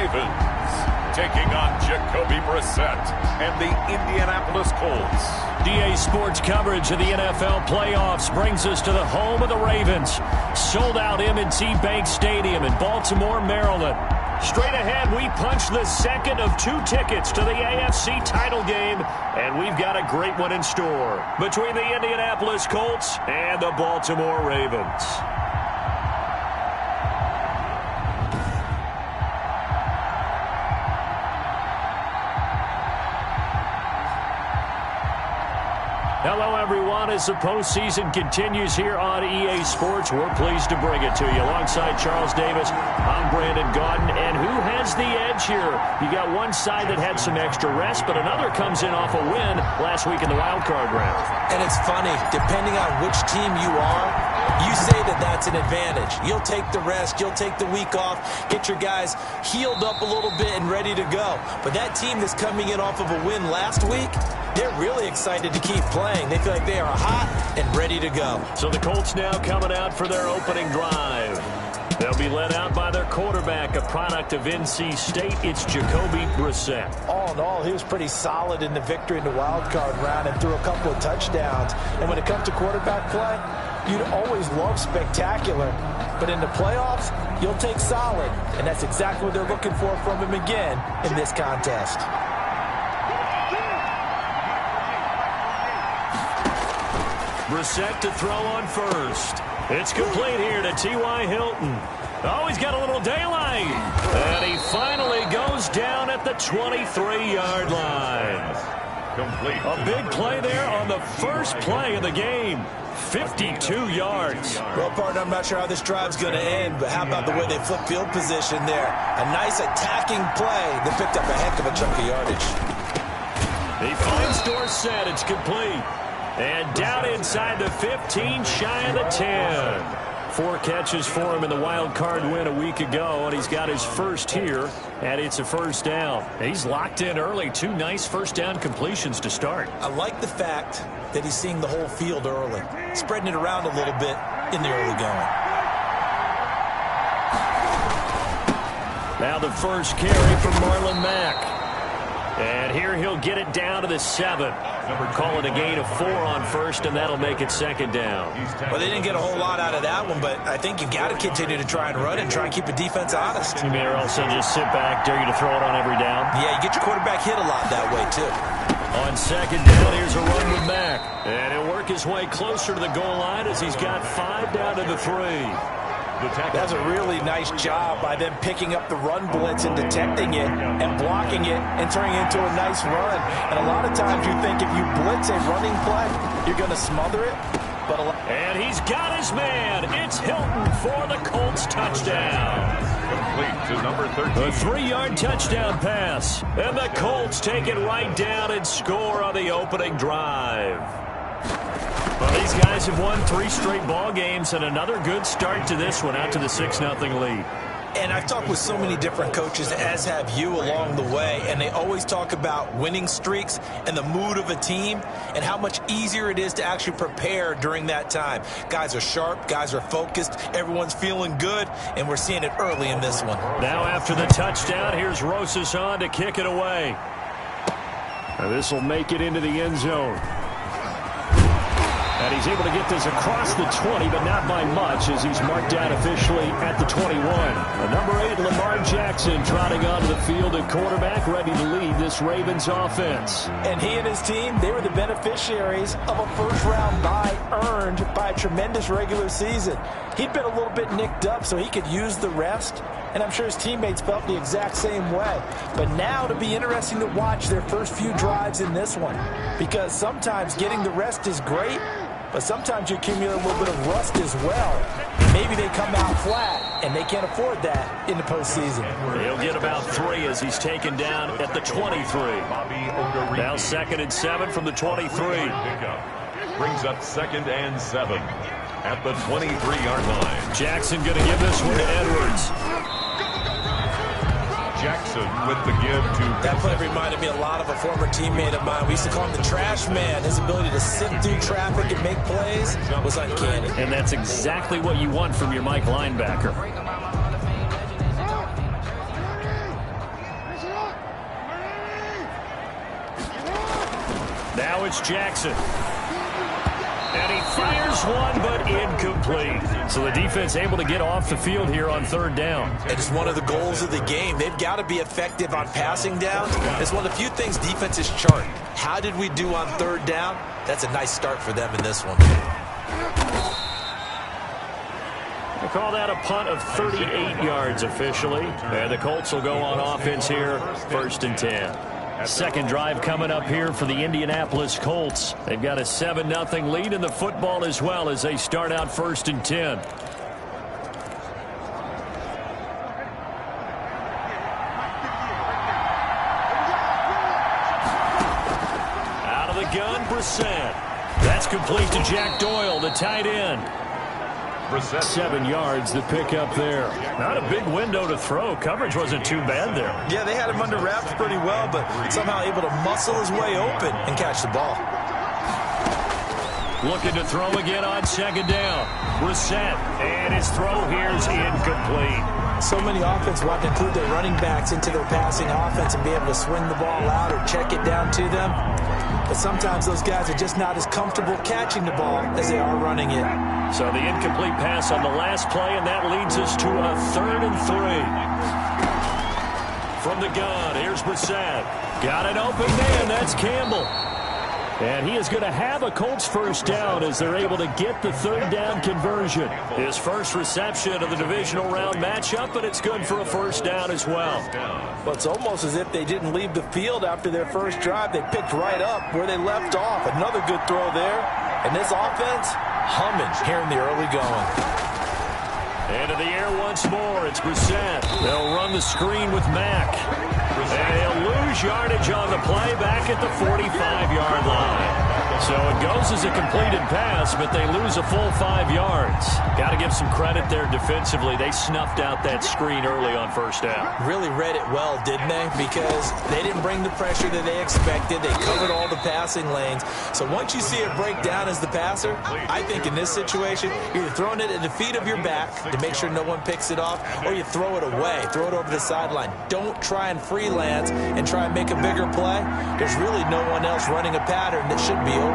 Ravens taking on Jacoby Brissett and the Indianapolis Colts. DA Sports coverage of the NFL playoffs brings us to the home of the Ravens. Sold out M&T Bank Stadium in Baltimore, Maryland. Straight ahead, we punch the second of 2 tickets to the AFC title game, and we've got a great one in store between the Indianapolis Colts and the Baltimore Ravens. Hello, everyone. As the postseason continues here on EA Sports, we're pleased to bring it to you. Alongside Charles Davis, I'm Brandon Gaudin. And who has the edge here? You got one side that had some extra rest, but another comes in off a win last week in the wild card round. And it's funny, depending on which team you are, you say that that's an advantage. You'll take the rest, you'll take the week off, get your guys healed up a little bit and ready to go. But that team that's coming in off of a win last week, they're really excited to keep playing. They feel like they are hot and ready to go. So the Colts now coming out for their opening drive. They'll be led out by their quarterback, a product of NC State. It's Jacoby Brissett. All in all, he was pretty solid in the victory in the wild card round and threw a couple of touchdowns. And when it comes to quarterback play, you'd always love spectacular. But in the playoffs, you'll take solid. And that's exactly what they're looking for from him again in this contest. Brissett to throw on first. It's complete here to T.Y. Hilton. Oh, he's got a little daylight. And he finally goes down at the 23-yard line. Complete. A big play there on the first play of the game. 52 yards. Well, partner, I'm not sure how this drive's going to end, but how about the way they flip field position there? A nice attacking play that picked up a heck of a chunk of yardage. He finds Dorsett. It's complete. And down inside the 15, shy of the 10. 4 catches for him in the wild card win a week ago, and he's got his first here, and it's a first down. He's locked in early. 2 nice first down completions to start. I like the fact that he's seeing the whole field early, spreading it around a little bit in the early going. Now the first carry from Marlon Mack. And here he'll get it down to the 7. Call it a gain of 4 on first, and that'll make it second down. Well, they didn't get a whole lot out of that one, but I think you've got to continue to try and run and try and keep the defense honest. You may also just sit back, dare you to throw it on every down. Yeah, you get your quarterback hit a lot that way, too. On second down, here's a run with Mack. And he'll work his way closer to the goal line as he's got 5 down to the 3. That's a really nice job by them picking up the run blitz and detecting it and blocking it and turning it into a nice run. And a lot of times you think if you blitz a running play, you're going to smother it. And he's got his man. It's Hilton for the Colts touchdown. Complete to number 13. A 3-yard touchdown pass. And the Colts take it right down and score on the opening drive. Well, these guys have won 3 straight ball games and another good start to this one out to the 6-0 lead. And I've talked with so many different coaches, as have you along the way, and they always talk about winning streaks and the mood of a team and how much easier it is to actually prepare during that time. Guys are sharp, guys are focused, everyone's feeling good, and we're seeing it early in this one. Now after the touchdown, here's Rosas on to kick it away. This will make it into the end zone. And he's able to get this across the 20, but not by much, as he's marked down officially at the 21. The number 8, Lamar Jackson, trotting onto the field at quarterback, ready to lead this Ravens offense. And he and his team, they were the beneficiaries of a first-round bye earned by a tremendous regular season. He'd been a little bit nicked up, so he could use the rest, and I'm sure his teammates felt the exact same way. But now it'll be interesting to watch their first few drives in this one, because sometimes getting the rest is great, but sometimes you accumulate a little bit of rust as well. Maybe they come out flat, and they can't afford that in the postseason. He'll get about 3 as he's taken down at the 23. Now 2nd and 7 from the 23. Brings up 2nd and 7 at the 23-yard line. Jackson going to give this one to Edwards. Jackson with the give to... That play reminded me a lot of a former teammate of mine. We used to call him the trash man. His ability to sift through traffic and make plays was uncanny. And that's exactly what you want from your Mike linebacker. Now it's Jackson. And he fires one, but incomplete. So the defense able to get off the field here on third down. It is one of the goals of the game. They've got to be effective on passing downs. It's one of the few things defenses chart. How did we do on third down? That's a nice start for them in this one. They call that a punt of 38 yards officially. And the Colts will go on offense here, 1st and 10. Second drive coming up here for the Indianapolis Colts. They've got a 7-0 lead in the football as well as they start out 1st and 10. Out of the gun, Brissett. That's complete to Jack Doyle, the tight end. 7 yards, the pick up there. Not a big window to throw. Coverage wasn't too bad there. Yeah, they had him under wraps pretty well, but somehow able to muscle his way open and catch the ball. Looking to throw again on 2nd down. Brissett, and his throw here is incomplete. So many offense want to include their running backs into their passing offense and be able to swing the ball out or check it down to them. But sometimes those guys are just not as comfortable catching the ball as they are running it. So the incomplete pass on the last play, and that leads us to a 3rd and 3. From the gun, here's Brissett. Got an open man, that's Campbell. And he is going to have a Colts first down as they're able to get the 3rd down conversion. His first reception of the divisional round matchup, but it's good for a first down as well. Well, it's almost as if they didn't leave the field after their first drive. They picked right up where they left off. Another good throw there. And this offense, humming here in the early going. Into the air once more. It's Brissett. They'll run the screen with Mack. And he'll lose yardage on the play back at the 45-yard line. So it goes as a completed pass, but they lose a full 5 yards. Got to give some credit there defensively. They snuffed out that screen early on first down. Really read it well, didn't they? Because they didn't bring the pressure that they expected. They covered all the passing lanes. So once you see it break down as the passer, I think in this situation, you're either throwing it at the feet of your back to make sure no one picks it off, or you throw it away, throw it over the sideline. Don't try and freelance and try and make a bigger play. There's really no one else running a pattern that should be open.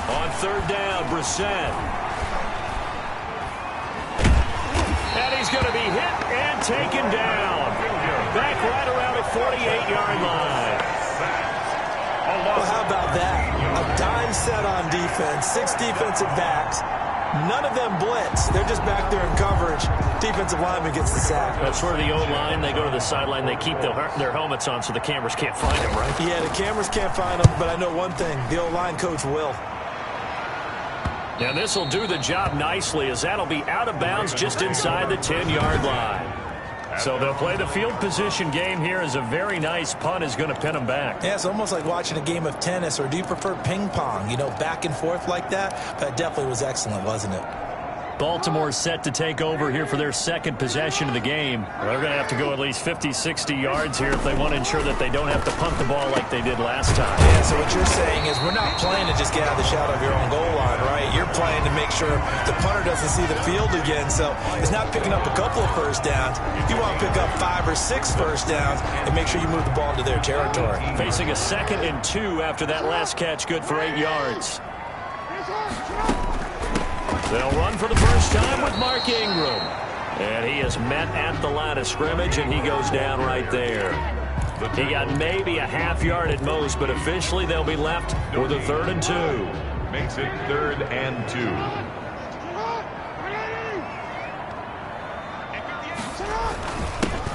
On 3rd down, Brissett. And he's going to be hit and taken down. Back right around the 48-yard line. Well, how about that? A dime set on defense, 6 defensive backs. None of them blitz. They're just back there in coverage. Defensive lineman gets the sack. That's where the O-line, they go to the sideline, they keep their helmets on so the cameras can't find them, right? Yeah, the cameras can't find them, but I know one thing. The O-line coach will. Now this will do the job nicely as that'll be out of bounds just inside the 10-yard line. So they'll play the field position game here as a very nice punt is going to pin them back. Yeah, it's almost like watching a game of tennis, or do you prefer ping pong? You know, back and forth like that? That definitely was excellent, wasn't it? Baltimore set to take over here for their second possession of the game. They're going to have to go at least 50, 60 yards here if they want to ensure that they don't have to punt the ball like they did last time. Yeah, so what you're saying is we're not playing to just get out of the shadow of your own goal line, right? You're playing to make sure the punter doesn't see the field again. So it's not picking up a couple of first downs. You want to pick up 5 or 6 first downs and make sure you move the ball into their territory. Facing a 2nd and 2 after that last catch, good for 8 yards. They'll run for the first time with Mark Ingram. And he is met at the line of scrimmage, and he goes down right there. He got maybe a half yard at most, but officially they'll be left with a 3rd and 2. Makes it 3rd and 2.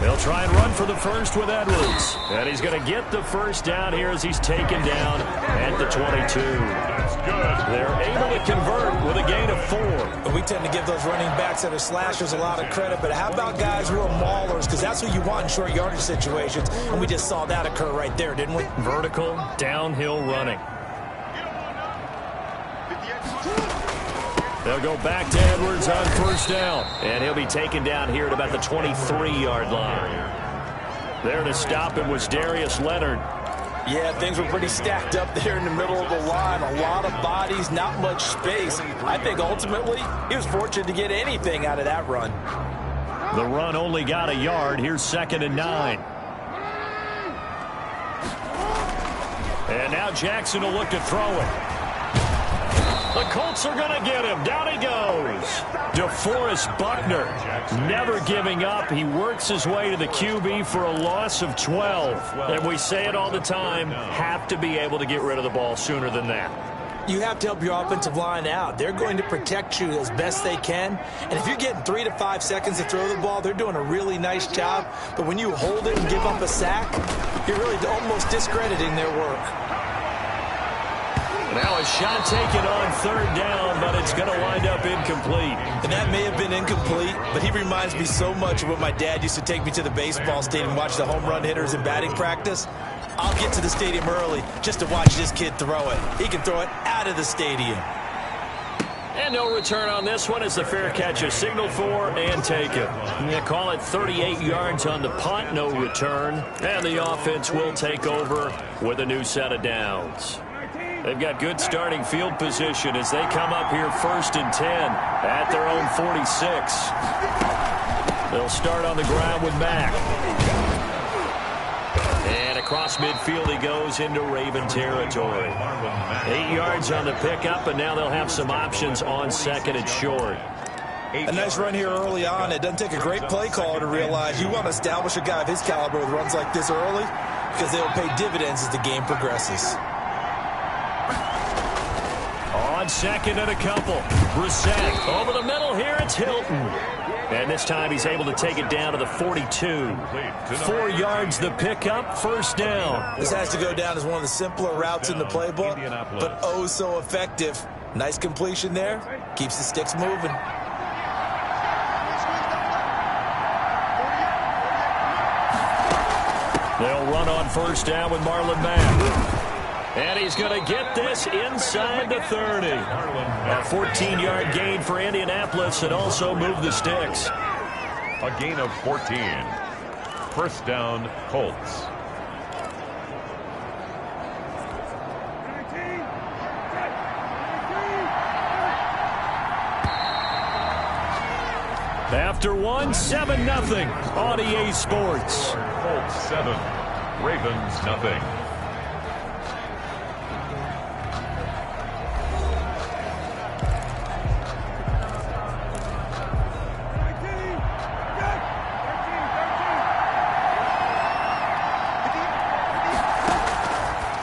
They'll try and run for the first with Edwards. And he's going to get the first down here as he's taken down at the 22. That's good. They're able to convert with a gain of 4. We tend to give those running backs that are slashers a lot of credit, but how about guys who are maulers? Because that's what you want in short yardage situations, and we just saw that occur right there, didn't we? Vertical, downhill running. They'll go back to Edwards on first down, and he'll be taken down here at about the 23-yard line. There to stop him was Darius Leonard. Yeah, things were pretty stacked up there in the middle of the line. A lot of bodies, not much space. I think ultimately he was fortunate to get anything out of that run. The run only got a yard. Here's 2nd and 9. And now Jackson will look to throw it. The Colts are going to get him. Down he goes. DeForest Buckner never giving up. He works his way to the QB for a loss of 12. And we say it all the time, have to be able to get rid of the ball sooner than that. You have to help your offensive line out. They're going to protect you as best they can. And if you're getting 3 to 5 seconds to throw the ball, they're doing a really nice job. But when you hold it and give up a sack, you're really almost discrediting their work. Now a shot taken on third down, but it's going to wind up incomplete. And that may have been incomplete, but he reminds me so much of when my dad used to take me to the baseball stadium and watch the home run hitters in batting practice. I'll get to the stadium early just to watch this kid throw it. He can throw it out of the stadium. And no return on this one as the fair catch is signaled for and taken. They call it 38 yards on the punt, no return. And the offense will take over with a new set of downs. They've got good starting field position as they come up here 1st and 10 at their own 46. They'll start on the ground with Mack. And across midfield he goes into Raven territory. 8 yards on the pickup, and now they'll have some options on 2nd and short. A nice run here early on. It doesn't take a great play caller to realize you want to establish a guy of his caliber with runs like this early because they'll pay dividends as the game progresses. On 2nd and a couple. Brissett over the middle here. It's Hilton. And this time he's able to take it down to the 42. 4 yards the pickup, 1st down. This has to go down as one of the simpler routes in the playbook, but oh so effective. Nice completion there. Keeps the sticks moving. They'll run on 1st down with Marlon Mack. And he's going to get this inside the 30. A 14-yard gain for Indianapolis and also move the sticks. A gain of 14. 1st down, Colts. After one, 7-0 on EA Sports. Colts 7, Ravens nothing.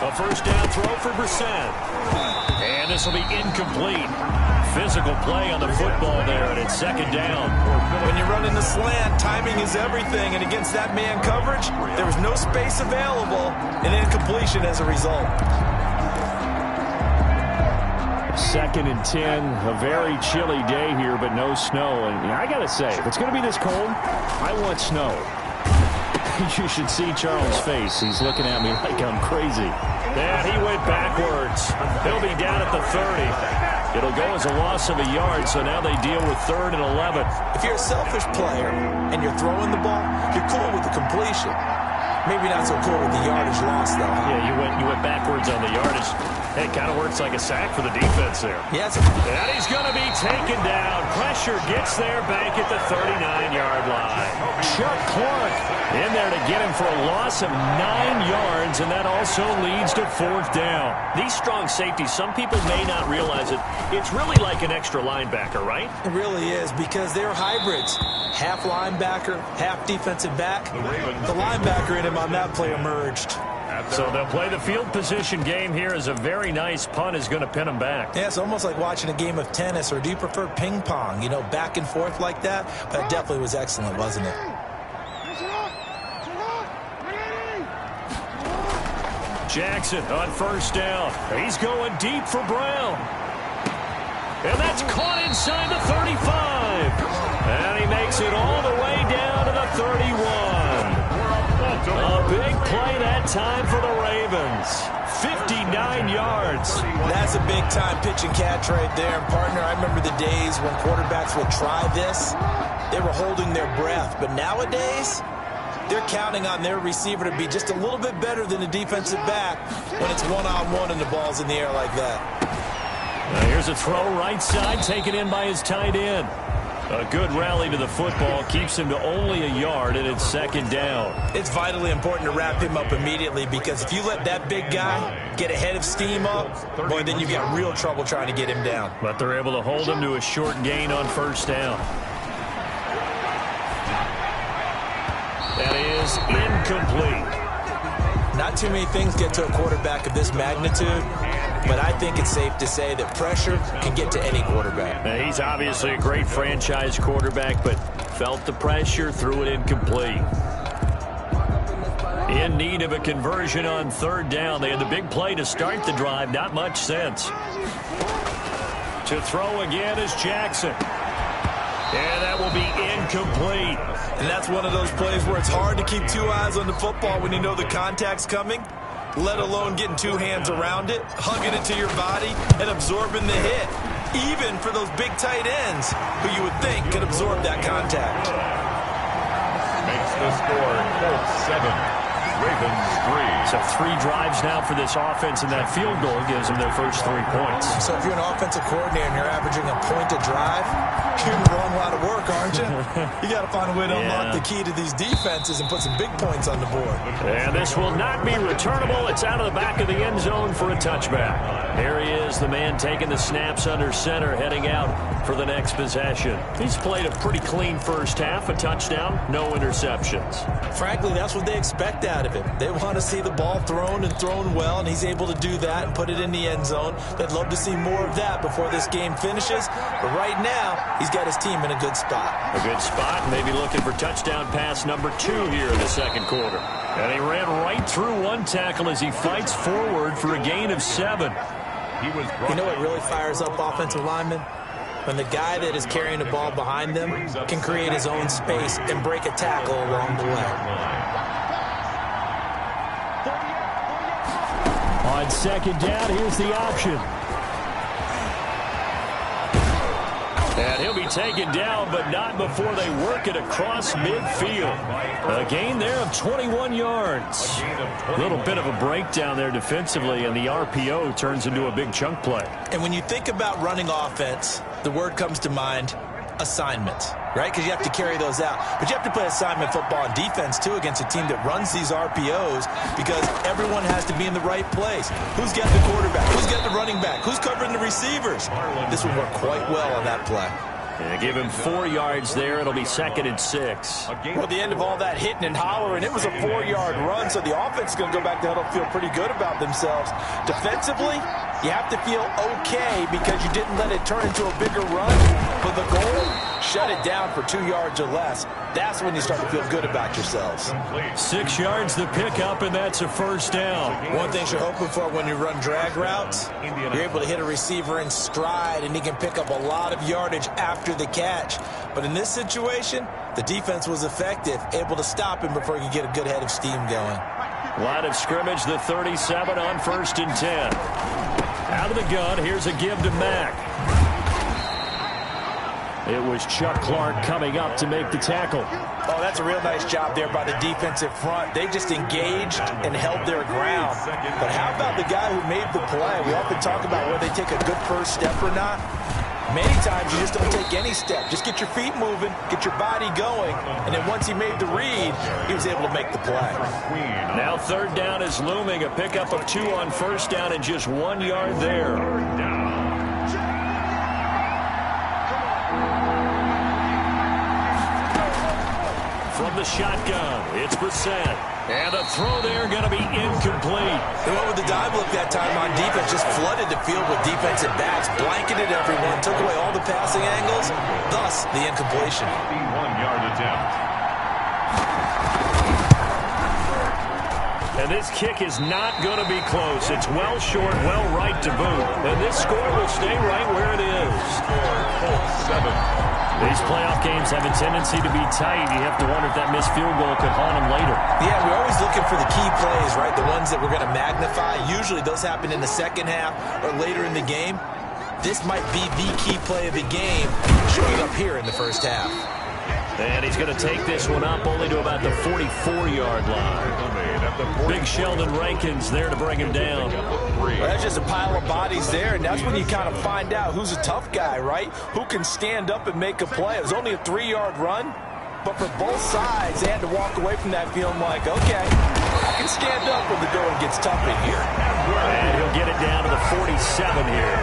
A 1st down throw for Brissett. And this will be incomplete. Physical play on the football there, and it's 2nd down. When you're running the slant, timing is everything, and against that man coverage, there was no space available, and incompletion as a result. 2nd and 10, a very chilly day here, but no snow. And I got to say, if it's going to be this cold, I want snow. You should see Charles' face. He's looking at me like I'm crazy. And he went backwards. He'll be down at the 30. It'll go as a loss of a yard, so now they deal with 3rd and 11. If you're a selfish player and you're throwing the ball, you're cool with the completion. Maybe not so cool with the yardage loss, though. Yeah, you went backwards on the yardage. It kind of works like a sack for the defense there. Yes. And he's going to be taken down. Pressure gets there back at the 39-yard line. Chuck Clark in there to get him for a loss of 9 yards, and that also leads to 4th down. These strong safeties, some people may not realize it. It's really like an extra linebacker, right? It really is, because they're hybrids. Half linebacker, half defensive back. The linebacker in him on that play emerged. So they'll play the field position game here as a very nice punt is going to pin them back. Yeah, it's almost like watching a game of tennis, or do you prefer ping pong? You know, back and forth like that? That definitely was excellent, wasn't it? Jackson on 1st down. He's going deep for Brown. And that's caught inside the 35. And he makes it all the way down to the 31. A big play that time for the Ravens. 59 yards. That's a big-time pitch and catch right there. And, partner, I remember the days when quarterbacks would try this. They were holding their breath. But nowadays, they're counting on their receiver to be just a little bit better than the defensive back when it's one-on-one and the ball's in the air like that. Now here's a throw right side, taken in by his tight end. A good rally to the football keeps him to only a yard, and it's second down. It's vitally important to wrap him up immediately, because if you let that big guy get ahead of steam up, boy, then you've got real trouble trying to get him down. But they're able to hold him to a short gain on first down. That is incomplete. Not too many things get to a quarterback of this magnitude, but I think it's safe to say that pressure can get to any quarterback. Now, he's obviously a great franchise quarterback, but felt the pressure, threw it incomplete. In need of a conversion on third down. They had the big play to start the drive. Not much sense. To throw again is Jackson. And that will be incomplete. And that's one of those plays where it's hard to keep two eyes on the football when you know the contact's coming, let alone getting two hands around it, hugging it to your body, and absorbing the hit, even for those big tight ends who you would think could absorb that contact. Makes the score Colts 7. Ravens 3. So 3 drives now for this offense, and that field goal gives them their first 3 points. So if you're an offensive coordinator and you're averaging a point a drive, you're in the wrong line of work, aren't you? You got to find a way to unlock the key to these defenses and put some big points on the board. And this will not be returnable. It's out of the back of the end zone for a touchback. There he is, the man taking the snaps under center, heading out for the next possession. He's played a pretty clean first half, a touchdown, no interceptions. Frankly, that's what they expect out of him. They want to see the ball thrown and thrown well, and he's able to do that and put it in the end zone. They'd love to see more of that before this game finishes. But right now, he's got his team in a good spot. A good spot, maybe looking for touchdown pass number 2 here in the second quarter. And he ran right through one tackle as he fights forward for a gain of 7. You know what really fires up offensive linemen? When the guy that is carrying the ball behind them can create his own space and break a tackle along the way. On second down, here's the option. And he'll be taken down, but not before they work it across midfield. A gain there of 21 yards. A little bit of a breakdown there defensively, and the RPO turns into a big chunk play. And when you think about running offense, the word comes to mind, assignments, right? Because you have to carry those out. But you have to play assignment football on defense, too, against a team that runs these RPOs, because everyone has to be in the right place. Who's got the quarterback? Who's got the running back? Who's covering the receivers? This will work quite well on that play. And give him 4 yards there. It'll be 2nd and 6. Well, at the end of all that hitting and hollering, it was a 4-yard run, so the offense is going to go back to huddle, feel pretty good about themselves. Defensively, you have to feel okay because you didn't let it turn into a bigger run. But the goal, shut it down for 2 yards or less. That's when you start to feel good about yourselves. 6 yards to pick up, and that's a first down. One thing you're hoping for when you run drag routes, you're able to hit a receiver in stride, and he can pick up a lot of yardage after the catch. But in this situation, the defense was effective, able to stop him before he could get a good head of steam going. Line of scrimmage, the 37 on 1st and 10. Out of the gun, here's a give to Mack. It was Chuck Clark coming up to make the tackle. Oh, that's a real nice job there by the defensive front. They just engaged and held their ground. But how about the guy who made the play? We often talk about whether they take a good first step or not. Many times you just don't take any step. Just get your feet moving, get your body going, and then once he made the read, he was able to make the play. Now 3rd down is looming. A pickup of 2 on 1st down and just 1 yard there. From the shotgun, it's Brissett. And the throw there going to be incomplete. They went with the dive look that time on defense, just flooded the field with defensive backs, blanketed everyone, took away all the passing angles, thus the incompletion. 1-yard attempt. And this kick is not going to be close. It's well short, well right to boot. And this score will stay right where it is. 7. These playoff games have a tendency to be tight. You have to wonder if that missed field goal could haunt them later. Yeah, we're always looking for the key plays, right? The ones that we're going to magnify. Usually those happen in the second half or later in the game. This might be the key play of the game, showing up here in the first half. And he's going to take this one up only to about the 44-yard line. Big Sheldon Rankins there to bring him down. Well, that's just a pile of bodies there, and that's when you kind of find out who's a tough guy, right? Who can stand up and make a play. It was only a 3-yard run, but for both sides, they had to walk away from that feeling like, okay, I can stand up when the going gets tough in here. And he'll get it down to the 47 here.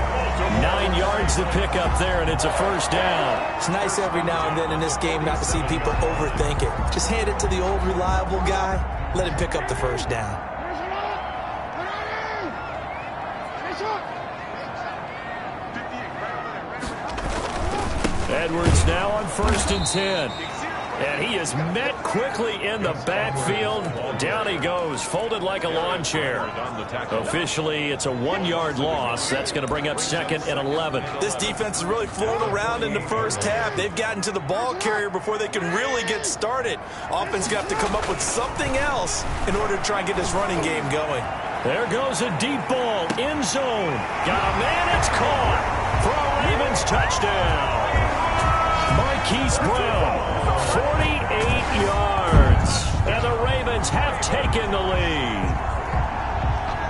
9 yards to pick up there, and it's a first down. It's nice every now and then in this game not to see people overthink it. Just hand it to the old reliable guy. Let him pick up the first down. Edwards now on 1st and 10. And he is met quickly in the backfield. Down he goes, folded like a lawn chair. Officially, it's a 1-yard loss. That's going to bring up 2nd and 11. This defense is really flown around in the first half. They've gotten to the ball carrier before they can really get started. Offense got to come up with something else in order to try and get this running game going. There goes a deep ball, end zone. Got a man, it's caught for a Ravens touchdown. Marquise Brown, 48 yards, and the Ravens have taken the lead.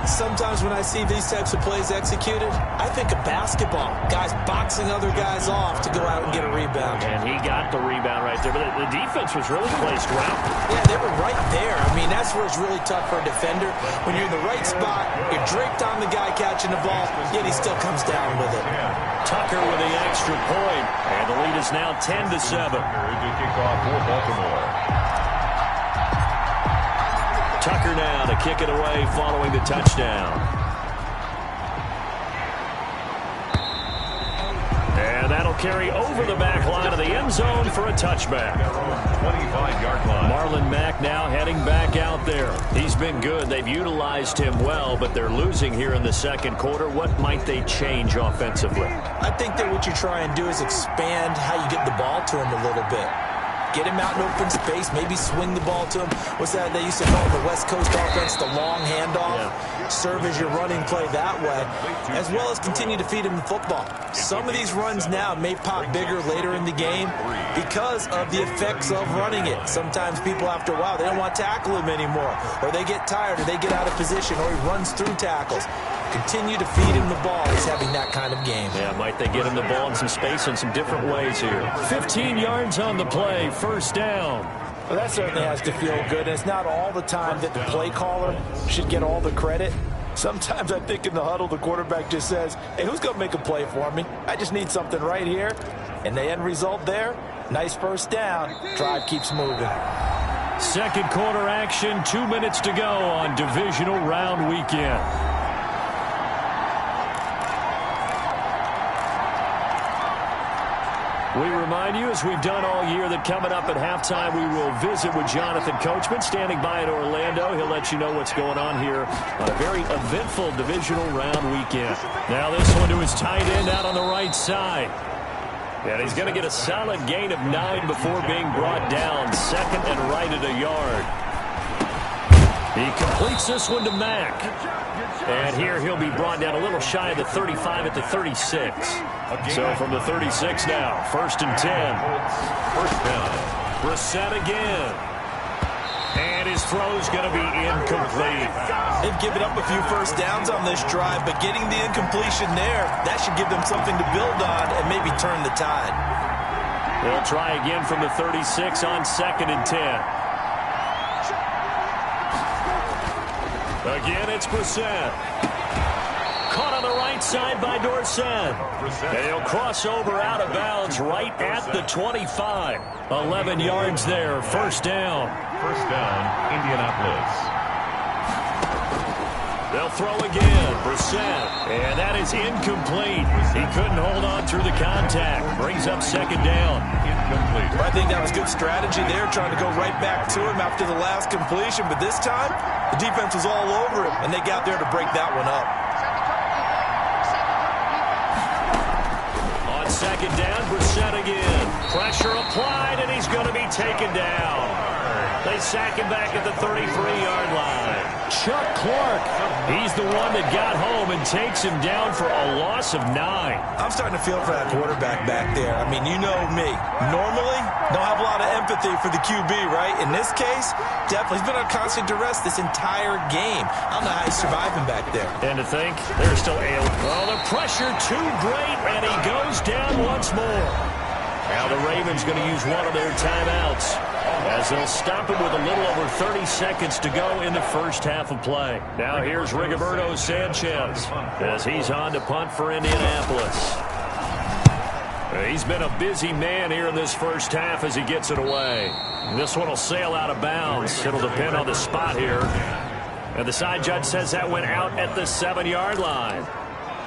Sometimes when I see these types of plays executed, I think of basketball. Guys boxing other guys off to go out and get a rebound. And he got the rebound right there, but the defense was really placed well. Yeah, they were right there. I mean, that's where it's really tough for a defender. When you're in the right spot, you're draped on the guy catching the ball, yet he still comes down with it. Tucker with the extra point, and the lead is now 10-7. To kick off for Baltimore. Tucker now to kick it away following the touchdown. And that'll carry over the back line of the end zone for a touchback. 25-yard line. Marlon Mack now heading back out there. He's been good. They've utilized him well, but they're losing here in the second quarter. What might they change offensively? I think that what you try and do is expand how you get the ball to him a little bit. Get him out in open space, maybe swing the ball to him. What's that they used to call the West Coast offense, the long handoff? Yeah. Serve as your running play that way, as well as continue to feed him the football. Some of these runs now may pop bigger later in the game because of the effects of running it. Sometimes people, after a while, they don't want to tackle him anymore, or they get tired, or they get out of position, or he runs through tackles. Continue to feed him the ball. He's having that kind of game. Yeah, might they get him the ball in some space in some different ways here. 15 yards on the play, first down. Well, that certainly has to feel good. And it's not all the time that the play caller should get all the credit. Sometimes I think in the huddle, the quarterback just says, hey, who's going to make a play for me? I just need something right here. And the end result there, nice first down. Drive keeps moving. Second quarter action, 2 minutes to go on divisional round weekend. We remind you, as we've done all year, that coming up at halftime, we will visit with Jonathan Coachman, standing by in Orlando. He'll let you know what's going on here on a very eventful divisional round weekend. Now this one to his tight end out on the right side. And he's going to get a solid gain of 9 before being brought down. Second and right at a yard. He completes this one to Mack. And here he'll be brought down a little shy of the 35 at the 36. So from the 36 now, 1st and 10. First down. Brissett again. And his throw's going to be incomplete. They've given up a few first downs on this drive, but getting the incompletion there, that should give them something to build on and maybe turn the tide. They'll try again from the 36 on 2nd and 10. Again, it's Brissett. Caught on the right side by Dorsett. And he'll cross over out of bounds right at the 25. 11 yards there, first down. First down, Indianapolis. They'll throw again, Brissett. And that is incomplete. He couldn't hold on through the contact. Brings up second down. Incomplete. I think that was good strategy there, trying to go right back to him after the last completion. But this time, the defense was all over him, and they got there to break that one up. On second down, Brissett again. Pressure applied, and he's going to be taken down. They sack him back at the 33-yard line. Chuck Clark, he's the one that got home and takes him down for a loss of 9. I'm starting to feel for that quarterback back there. I mean, you know me. Normally, don't have a lot of empathy for the QB, right? In this case, definitely. He's been on constant duress this entire game. I don't know how he's surviving back there. And to think, they're still able. Oh, the pressure too great, and he goes down once more. Now the Ravens going to use one of their timeouts, as they'll stop it with a little over 30 seconds to go in the first half of play. Now here's Rigoberto Sanchez as he's on to punt for Indianapolis. He's been a busy man here in this first half as he gets it away. This one will sail out of bounds. It'll depend on the spot here. And the side judge says that went out at the 7-yard line.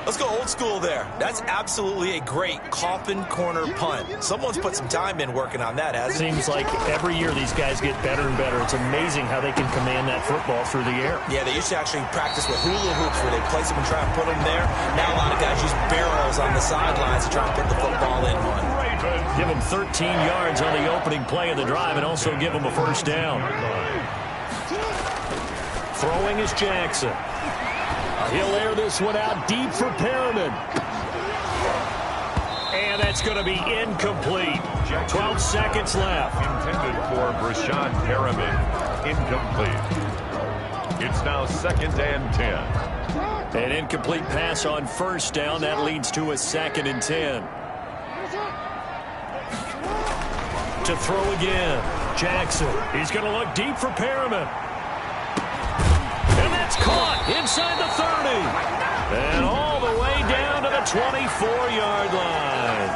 Let's go old school there. That's absolutely a great coffin corner punt. Someone's put some time in working on that, hasn't it? Seems like every year these guys get better and better. It's amazing how they can command that football through the air. Yeah, they used to actually practice with hula hoops where they place them and try and put them there. Now a lot of guys use barrels on the sidelines to try and put the football in one. Give them 13 yards on the opening play of the drive and also give them a first down. Throwing is Jackson. He'll air this one out deep for Perriman. And that's going to be incomplete. 12 seconds left. Intended for Brashad Perriman. Incomplete. It's now 2nd and 10. An incomplete pass on first down. That leads to a 2nd and 10. To throw again. Jackson. He's going to look deep for Perriman. Caught inside the 30. And all the way down to the 24-yard line.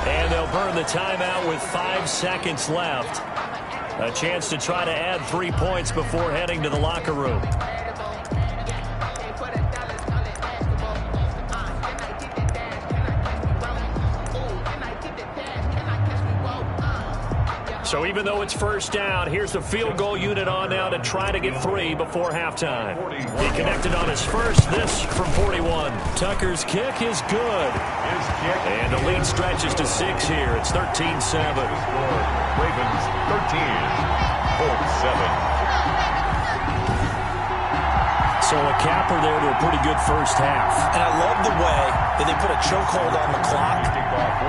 And they'll burn the timeout with 5 seconds left. A chance to try to add 3 points before heading to the locker room. So even though it's first down, here's the field goal unit on now to try to get 3 before halftime. He connected on his first, this from 41. Tucker's kick is good. And the lead stretches to 6 here. It's 13-7. Ravens 13, Colts 7. So a capper there to a pretty good first half. And I love the way that they put a chokehold on the clock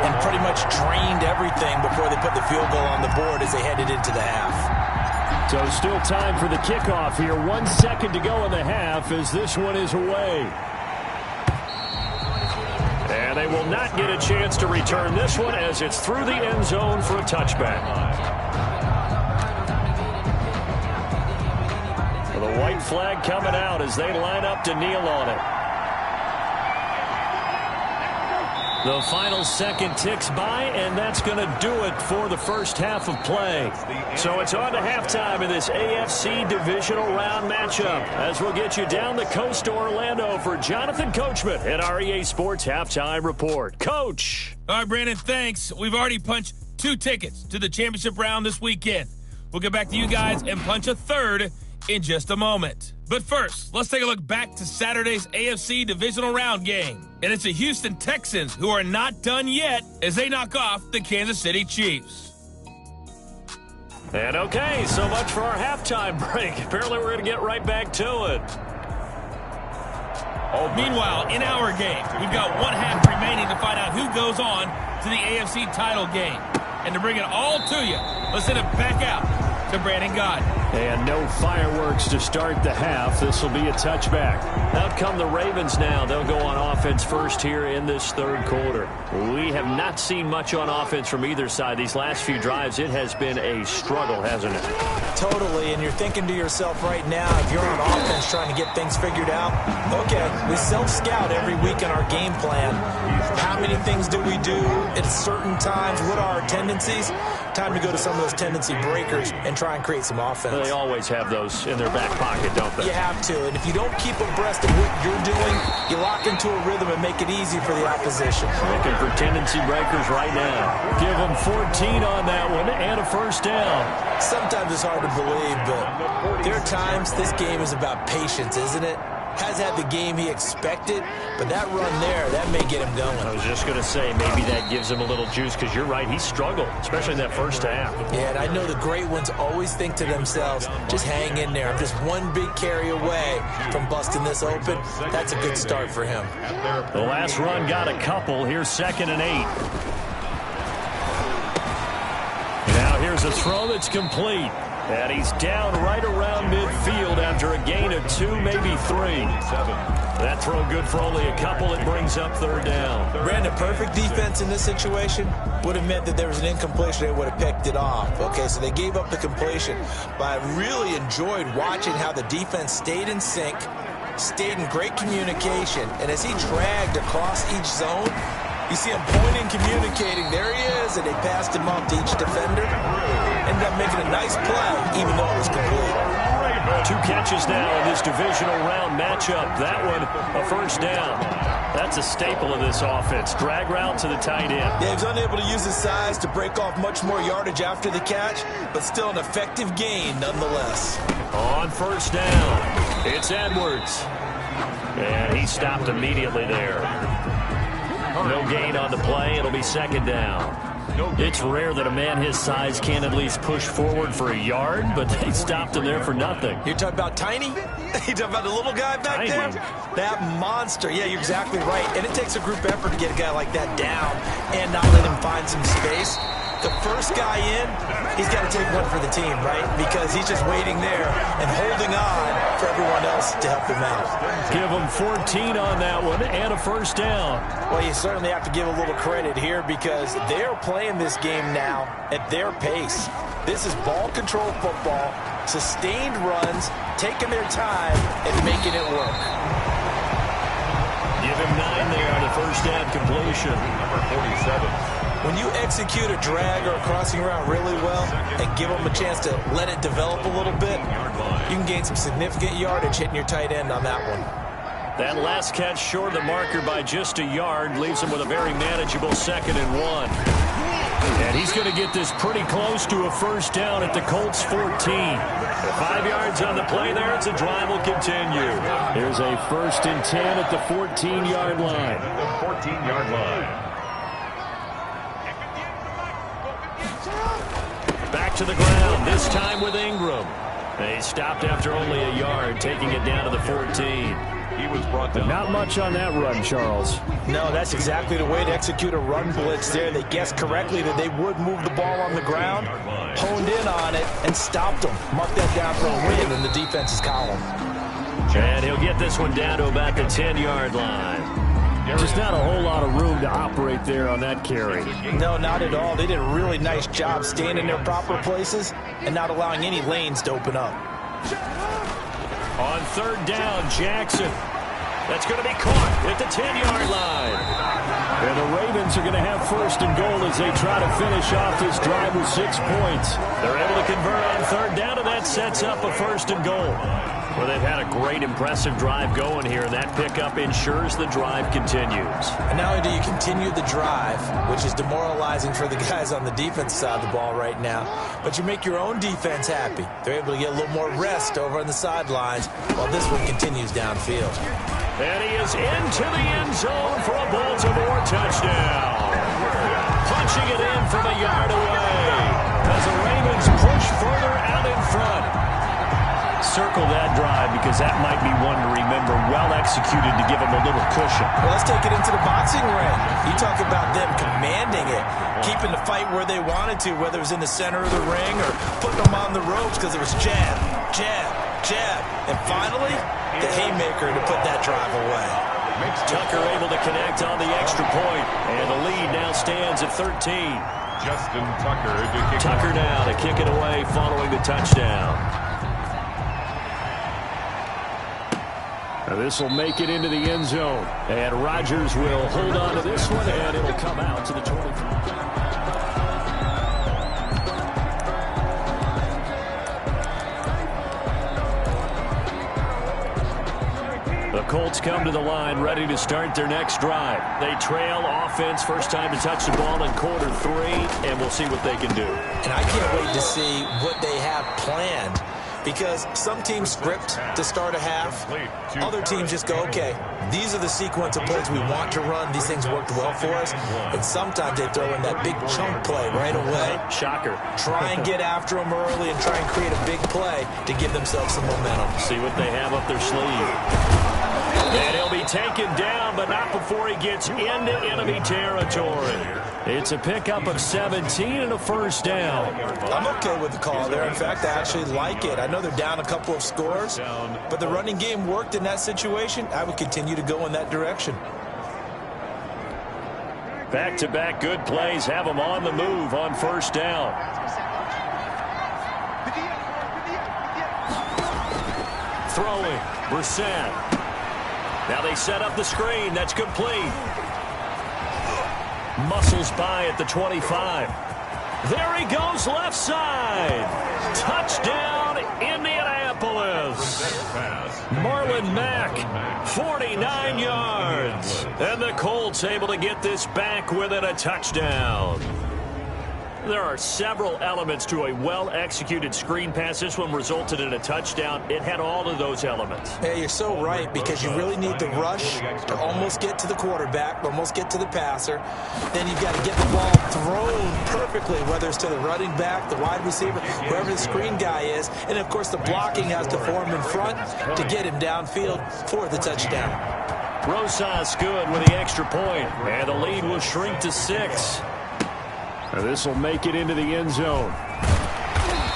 and pretty much drained everything before they put the field goal on the board as they headed into the half. So still time for the kickoff here. 1 second to go in the half as this one is away. And they will not get a chance to return this one as it's through the end zone for a touchback. The white flag coming out as they line up to kneel on it. The final second ticks by, and that's going to do it for the first half of play. So it's on to halftime in this AFC divisional round matchup as we'll get you down the coast to Orlando for Jonathan Coachman at our EA Sports Halftime Report. Coach. All right, Brandon, thanks. We've already punched 2 tickets to the championship round this weekend. We'll get back to you guys and punch a third in just a moment. But first, let's take a look back to Saturday's AFC divisional round game. And it's the Houston Texans who are not done yet as they knock off the Kansas City Chiefs. And okay, so much for our halftime break. Apparently we're going to get right back to it. Meanwhile, in our game, we've got 1 half remaining to find out who goes on to the AFC title game. And to bring it all to you, let's send it back out to Brandon Gaudin. And no fireworks to start the half. This will be a touchback. Out come the Ravens now. They'll go on offense first here in this third quarter. We have not seen much on offense from either side. These last few drives, it has been a struggle, hasn't it? Totally, and you're thinking to yourself right now, if you're on offense trying to get things figured out, okay, we self-scout every week in our game plan. How many things do we do at certain times? What are our tendencies? Time to go to some of those tendency breakers and try and create some offense. They always have those in their back pocket, don't they? You have to, and if you don't keep abreast of what you're doing, you lock into a rhythm and make it easy for the opposition. Looking for tendency breakers right now. Give them 14 on that one and a first down. Sometimes it's hard to believe, but there are times this game is about patience, isn't it? has had the game he expected, but that run there, that may get him going. I was just going to say, maybe that gives him a little juice, because you're right, he struggled, especially in that first half. Yeah, and I know the great ones always think to themselves, just hang in there. I'm just one big carry away from busting this open. That's a good start for him. The last run got a couple. Here's 2nd and 8. Now here's a throw that's complete. And he's down right around midfield after a gain of 2, maybe 3. That throw good for only a couple. It brings up 3rd down. Brandon, perfect defense in this situation would have meant that there was an incompletion. They would have picked it off. Okay, so they gave up the completion. But I really enjoyed watching how the defense stayed in sync, stayed in great communication. And as he dragged across each zone, you see him pointing, communicating. There he is, and they passed him off to each defender. Ended up making a nice play, even though it was complete. 2 catches now in this divisional round matchup. That one, a 1st down. That's a staple of this offense. Drag route to the tight end. Yeah, he was unable to use his size to break off much more yardage after the catch, but still an effective gain nonetheless. On 1st down, it's Edwards. And he stopped immediately there. No gain on the play. It'll be 2nd down. It's rare that a man his size can at least push forward for a yard, but they stopped him there for nothing. You're talking about Tiny? You're talking about the little guy back Tiny. there? That monster. Yeah, you're exactly right. And it takes a group effort to get a guy like that down and not let him find some space. The first guy in, he's got to take one for the team, right? Because he's just waiting there and holding on for everyone else to help him out. Give him 14 on that one and a 1st down. Well, you certainly have to give a little credit here because they're playing this game now at their pace. This is ball control football, sustained runs, taking their time and making it work. Give him 9 there on the 1st down completion. Number 47. When you execute a drag or a crossing route really well and give them a chance to let it develop a little bit, you can gain some significant yardage hitting your tight end on that one. That last catch short of the marker by just a yard leaves him with a very manageable 2nd and 1. And he's going to get this pretty close to a 1st down at the Colts 14. 5 yards on the play there. It's a drive will continue. Here's a 1st and 10 at the 14-yard line. The 14-yard line. Back to the ground, this time with Ingram. They stopped after only a yard, taking it down to the 14. He was brought down. Not much on that run, Charles. No, that's exactly the way to execute a run blitz there. They guessed correctly that they would move the ball on the ground, honed in on it, and stopped them. Mark that down for a win in the defense's column. And he'll get this one down to about the 10-yard line. Just not a whole lot of room to operate there on that carry. No, not at all. They did a really nice job staying in their proper places and not allowing any lanes to open up. On 3rd down, Jackson. That's going to be caught at the 10-yard line. And the Ravens are going to have 1st and goal as they try to finish off this drive with 6 points. They're able to convert on 3rd down, and that sets up a 1st and goal. Well, they've had a great, impressive drive going here, and that pickup ensures the drive continues. And not only do you continue the drive, which is demoralizing for the guys on the defense side of the ball right now, but you make your own defense happy. They're able to get a little more rest over on the sidelines while this one continues downfield. And he is into the end zone for a Baltimore touchdown. Punching it in from a yard away as the Ravens push further out in front. Circle that drive because that might be one to remember, well executed to give them a little cushion. Well, let's take it into the boxing ring. You talk about them commanding it, keeping the fight where they wanted to, whether it was in the center of the ring or putting them on the ropes because it was jab, jab, jab. And finally, the haymaker to put that drive away. Tucker able to connect on the extra point, and the lead now stands at 13. Justin Tucker to kick Tucker now to kick it away following the touchdown. This will make it into the end zone. And Rodgers will hold on to this one, and it'll come out to the 25. The Colts come to the line ready to start their next drive. They trail offense, first time to touch the ball in quarter 3, and we'll see what they can do. And I can't wait to see what they have planned because some teams script to start a half. Other teams just go, okay, these are the sequence of plays we want to run. These things worked well for us. And sometimes they throw in that big chunk play right away. Shocker. Try and get after them early and try and create a big play to give themselves some momentum. See what they have up their sleeve. And he'll be taken down, but not before he gets into enemy territory. It's a pickup of 17 and a first down. I'm okay with the call there. In fact, I actually like it. I know they're down a couple of scores, but the running game worked in that situation. I would continue to go in that direction. Back-to-back good plays have them on the move on first down. Throwing, Brissett. Now they set up the screen. That's complete. Muscles by at the 25. There he goes left side. Touchdown, Indianapolis. Marlon Mack, 49 yards. And the Colts able to get this back within a touchdown. There are several elements to a well-executed screen pass. This one resulted in a touchdown. It had all of those elements. Hey, you're so right, because you really need the rush to almost get to the quarterback, almost get to the passer. Then you've got to get the ball thrown perfectly, whether it's to the running back, the wide receiver, whoever the screen guy is. And, of course, the blocking has to form in front to get him downfield for the touchdown. Rosas good with the extra point, and the lead will shrink to 6. This will make it into the end zone.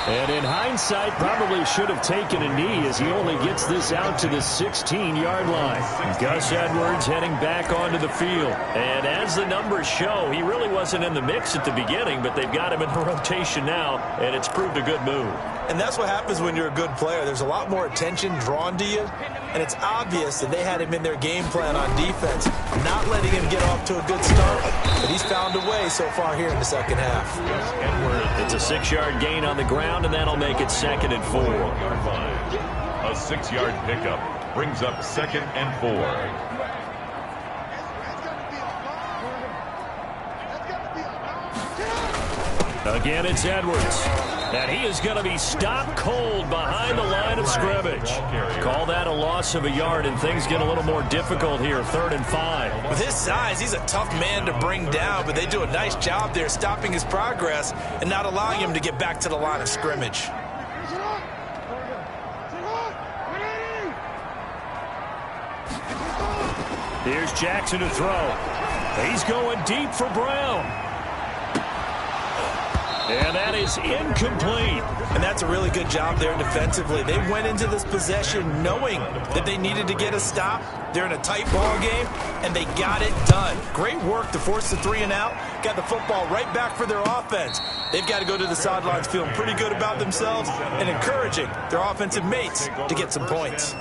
And in hindsight, probably should have taken a knee as he only gets this out to the 16-yard line. Gus Edwards heading back onto the field. And as the numbers show, he really wasn't in the mix at the beginning, but they've got him in the rotation now, and it's proved a good move. And that's what happens when you're a good player. There's a lot more attention drawn to you, and it's obvious that they had him in their game plan on defense, not letting him get off to a good start, but he's found a way so far here in the second half. It's a 6-yard gain on the ground, and that'll make it 2nd and 4. A 6-yard pickup brings up 2nd and 4. Again, it's Edwards. And he is going to be stopped cold behind the line of scrimmage. Call that a loss of a yard, and things get a little more difficult here, 3rd and 5. With his size, he's a tough man to bring down, but they do a nice job there stopping his progress and not allowing him to get back to the line of scrimmage. Here's Jackson to throw. He's going deep for Brown. And that is incomplete. And that's a really good job there defensively. They went into this possession knowing that they needed to get a stop. They're in a tight ball game, and they got it done. Great work to force the 3 and out. Got the football right back for their offense. They've got to go to the sidelines feeling pretty good about themselves and encouraging their offensive mates to get some points.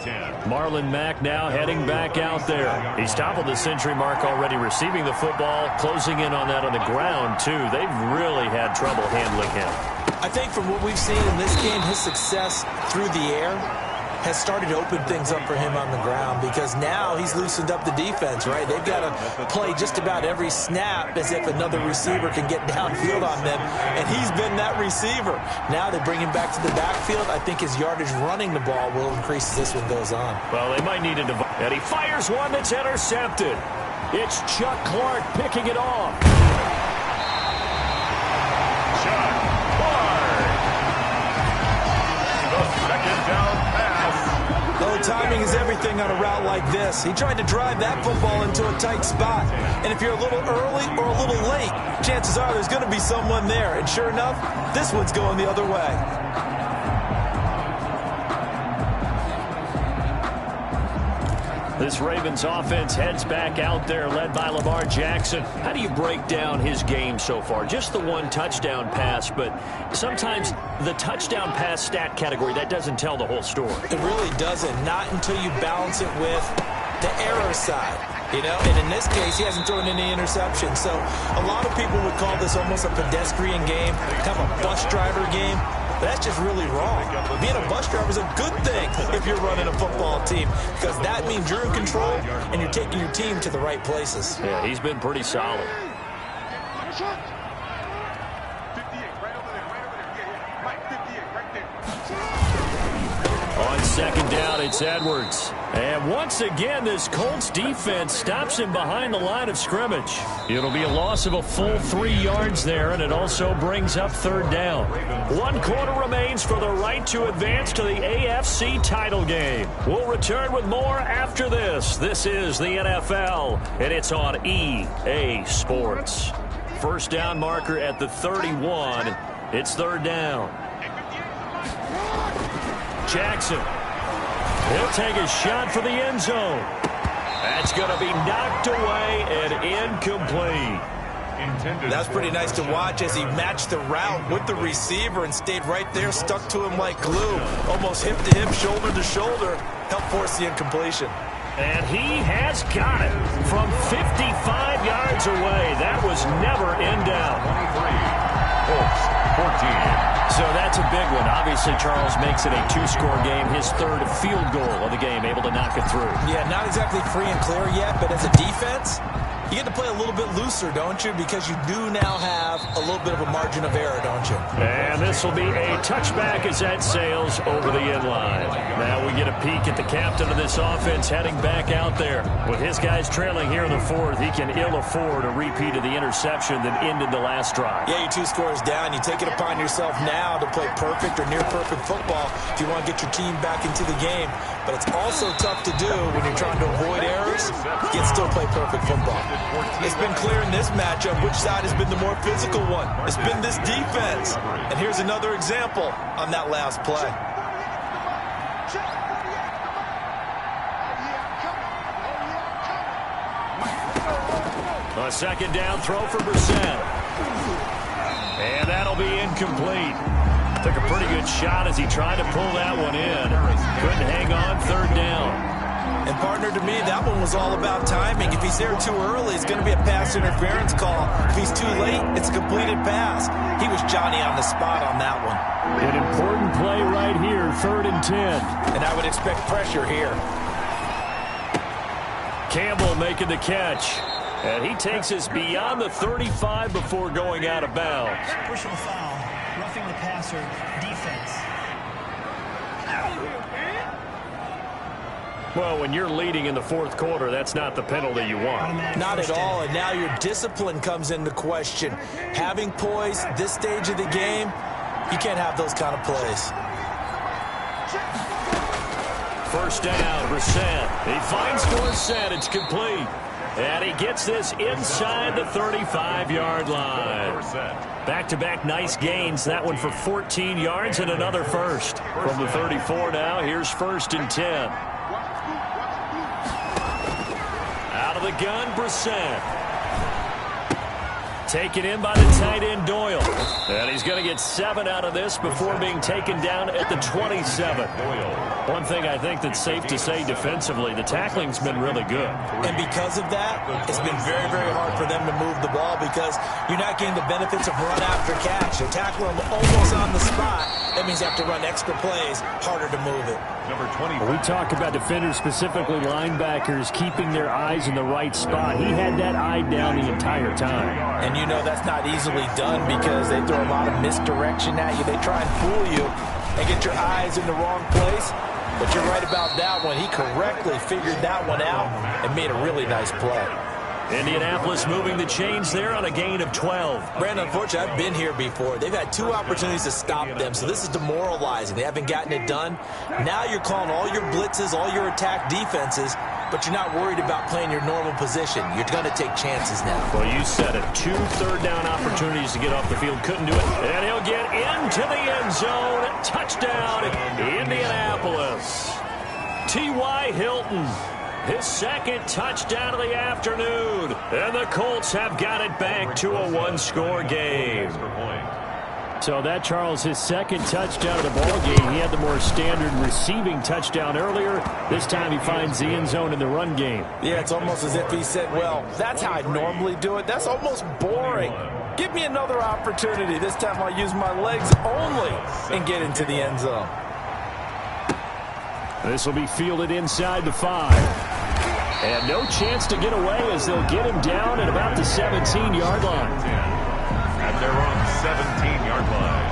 Marlon Mack now heading back out there. He's toppled the century mark already, receiving the football, closing in on that on the ground, too. They've really had trouble handling him. I think from what we've seen in this game, his success through the air has started to open things up for him on the ground, because now he's loosened up the defense, right? They've got to play just about every snap as if another receiver can get downfield on them, and he's been that receiver. Now they bring him back to the backfield. I think his yardage running the ball will increase as this one goes on. Well, they might need to divide. And he fires one that's intercepted. It's Chuck Clark picking it off. Chuck Clark. The 2nd down pass. Oh, timing is everything on a route like this. He tried to drive that football into a tight spot. And if you're a little early or a little late, chances are there's going to be someone there. And sure enough, this one's going the other way. This Ravens offense heads back out there, led by Lamar Jackson. How do you break down his game so far? Just the one touchdown pass, but sometimes the touchdown pass stat category, that doesn't tell the whole story. It really doesn't, not until you balance it with the error side. You know, and in this case, he hasn't thrown any interceptions. So a lot of people would call this almost a pedestrian game, kind of a bus driver game. But that's just really wrong. Being a bus driver is a good thing if you're running a football team, because that means you're in control and you're taking your team to the right places. Yeah, he's been pretty solid. second down, it's Edwards. And once again, this Colts defense stops him behind the line of scrimmage. It'll be a loss of a full 3 yards there, and it also brings up third down. 1 quarter remains for the right to advance to the AFC title game. We'll return with more after this. This is the NFL, and it's on EA Sports. First down marker at the 31. It's third down. Jackson. He'll take a shot for the end zone. That's going to be knocked away and incomplete. That's pretty nice to watch as he matched the route with the receiver and stayed right there, stuck to him like glue. Almost hip to hip, shoulder to shoulder. Helped force the incompletion. And he has got it from 55 yards away. That was never in doubt. 14. So that's a big one. Obviously, Charles makes it a 2-score game. His third field goal of the game, able to knock it through. Yeah, not exactly free and clear yet, but as a defense, you get to play a little bit looser, don't you? Because you do now have a little bit of a margin of error, don't you? And this will be a touchback as that sails over the end line. Now we get a peek at the captain of this offense heading back out there. With his guys trailing here in the fourth, he can ill afford a repeat of the interception that ended the last drive. Yeah, you're 2 scores down. You take it upon yourself now to play perfect or near-perfect football if you want to get your team back into the game. But it's also tough to do when you're trying to avoid errors, yet still play perfect football. It's been clear in this matchup which side has been the more physical one. It's been this defense. And here's another example on that last play. A second down throw for Brissett. And that'll be incomplete. Took a pretty good shot as he tried to pull that one in. Couldn't hang on, third down. And partner, to me, that one was all about timing. If he's there too early, it's going to be a pass interference call. If he's too late, it's a completed pass. He was Johnny on the spot on that one. An important play right here, 3rd and 10. And I would expect pressure here. Campbell making the catch. And he takes us beyond the 35 before going out of bounds. Personal foul, roughing the passer, defense. Well, when you're leading in the 4th quarter, that's not the penalty you want. Not at all, and now your discipline comes into question. Having poise this stage of the game, you can't have those kind of plays. First down, Brissett. He finds Dorsett. It's complete. And he gets this inside the 35-yard line. Back-to-back nice gains. That one for 14 yards and another first. From the 34 now, here's 1st and 10. Out of the gun, Brissett. Taken in by the tight end, Doyle. And he's going to get 7 out of this before being taken down at the 27. One thing I think that's safe to say defensively, the tackling's been really good. And because of that, it's been very, very hard for them to move the ball because you're not getting the benefits of run after catch. They tackle them almost on the spot. That means you have to run extra plays, harder to move it. Number 20. We talk about defenders, specifically linebackers, keeping their eyes in the right spot. He had that eye down the entire time. And you know that's not easily done because they throw a lot of misdirection at you. They try and fool you and get your eyes in the wrong place. But you're right about that one. He correctly figured that one out and made a really nice play. Indianapolis moving the chains there on a gain of 12. Brandon, unfortunately, I've been here before. They've had 2 opportunities to stop them, so this is demoralizing. They haven't gotten it done. Now you're calling all your blitzes, all your attack defenses, but you're not worried about playing your normal position. You're going to take chances now. Well, you said it. 2 third-down opportunities to get off the field. Couldn't do it. And he'll get into the end zone. Touchdown, Indianapolis. T.Y. Hilton. His 2nd touchdown of the afternoon. And the Colts have got it back to a 1-score game. So that, Charles, his 2nd touchdown of the ball game. He had the more standard receiving touchdown earlier. This time he finds the end zone in the run game. Yeah, it's almost as if he said, well, that's how I normally do it. That's almost boring. Give me another opportunity. This time I'll use my legs only and get into the end zone. This will be fielded inside the 5. And no chance to get away as they'll get him down at about the 17-yard line. At their own 17-yard line.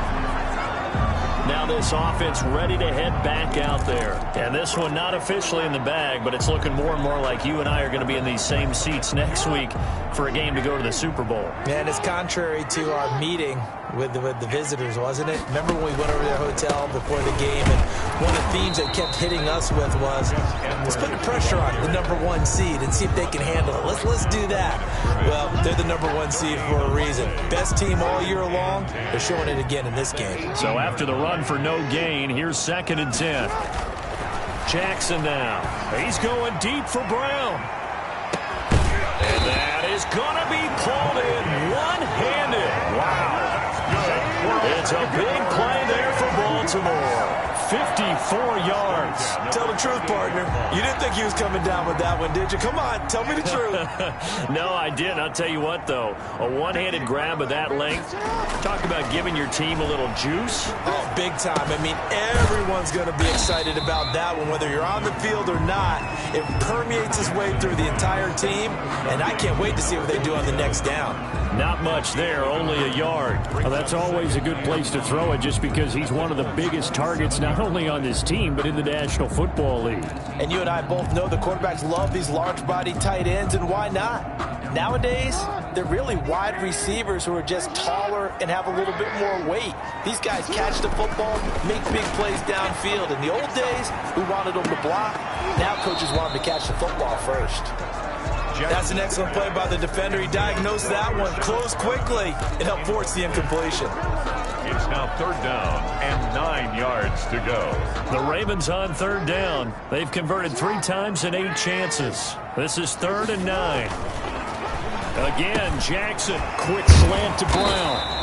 Now now this offense ready to head back out there. And this one not officially in the bag, but it's looking more and more like you and I are going to be in these same seats next week for a game to go to the Super Bowl. Man, it's contrary to our meeting with the visitors, wasn't it? Remember when we went over to their hotel before the game, and one of the themes they kept hitting us with was, let's put the pressure on the #1 seed and see if they can handle it. Let's do that. Well, they're the #1 seed for a reason. Best team all year long. They're showing it again in this game. So after the run for no gain, here's 2nd and 10. Jackson now. He's going deep for Brown. And that is going to be pulled in one-handed. Wow. It's a big play there for Baltimore. 54 yards. Tell the truth, partner. You didn't think he was coming down with that one, did you? Come on, tell me the truth. No, I didn't. I'll tell you what, though. A one-handed grab of that length. Talk about giving your team a little juice. Oh, big time. I mean, everyone's going to be excited about that one, whether you're on the field or not. It permeates its way through the entire team, and I can't wait to see what they do on the next down. Not much there, only a yard. Well, that's always a good place to throw it just because he's one of the biggest targets not only on this team but in the National Football League. And you and I both know the quarterbacks love these large-bodied tight ends, and why not? Nowadays, they're really wide receivers who are just taller and have a little bit more weight. These guys catch the football, make big plays downfield. In the old days, we wanted them to block. Now coaches want them to catch the football first. That's an excellent play by the defender. He diagnosed that one, closed quickly, and helped force the incompletion. It's now 3rd down and 9 yards to go. The Ravens on 3rd down. They've converted 3 times in 8 chances. This is 3rd and 9. Again, Jackson, quick slant to Brown.